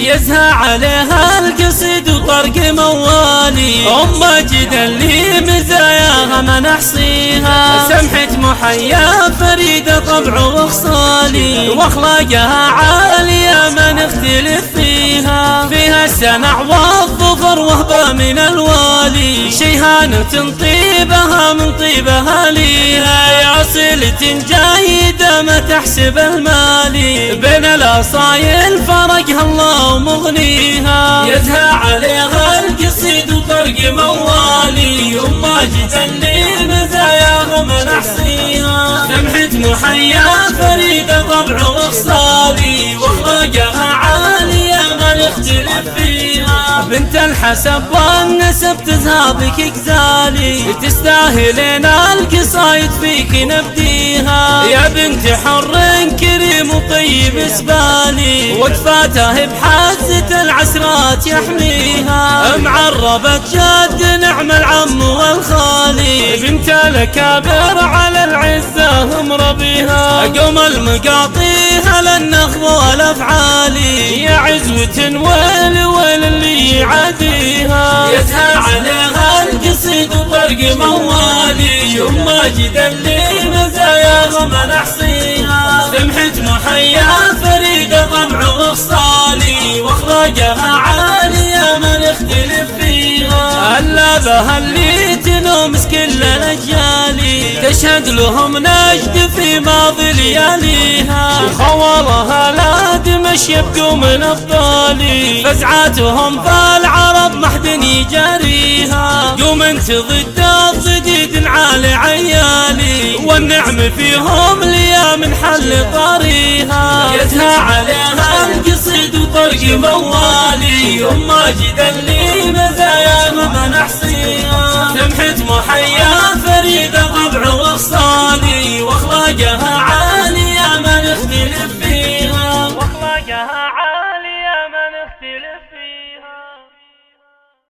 يزهى عليها القصيد وطرق موالي. أم ماجد اللي مزاياها ما نحصيها، سمحة محيا فريدة طبع وخصالي، واخلاقها عالية ما نختلف فيها. فيها السمع والظفر وهبة من الوالي، شيهانة طيبها من طيبها ليها. يا صلة جيدة ما تحسب المالي، بين الأصايل فرقها الله ومغنيها. يزهى عليها القصيد وطرق موالي، أم ماجد اللي مزاياها ما نحصيها، سمحة محيا فريدة طبع وخصالي، واخلاقها عالية ما نختلف فيها. بنت الحسب والنسب تزهى بك غزالي، تستاهلين القصايد فيك نبديها. يا بنت حر كريم وطيب اسبالي، وقفاته بحزة العسرات يحميها. معربة جد نعم العم والخالي، بنت الكابر على العزة مربيها. قوم المقاطيها للنخب والافعالي، يا عزوة ويل اللي يعاديها. يزهى عليها القصيد وطرق موالي، أم ماجد اللي مزاياها ما نحصيها، سمحة محيا فريدة طبع وخصالي، واخلاقها عالية ما نختلف فيها. هلا بها اللي تنومس كل الاجيالي، تشهد لهم نجد في ماضي لياليها. وخوالها لا دمش يبقوا من ابطالي، فزعاتهم فالعرب ما حد يجاريها. قوم انت ضد الضديد عالي عيالي، والنعم فيهم ليا من حل طاريها. يزهى عليها القصيد وطرق موالي، أم ماجد اللي مزاياها ما نحصيها، سمحة محيا فريدة طبع وخصالي.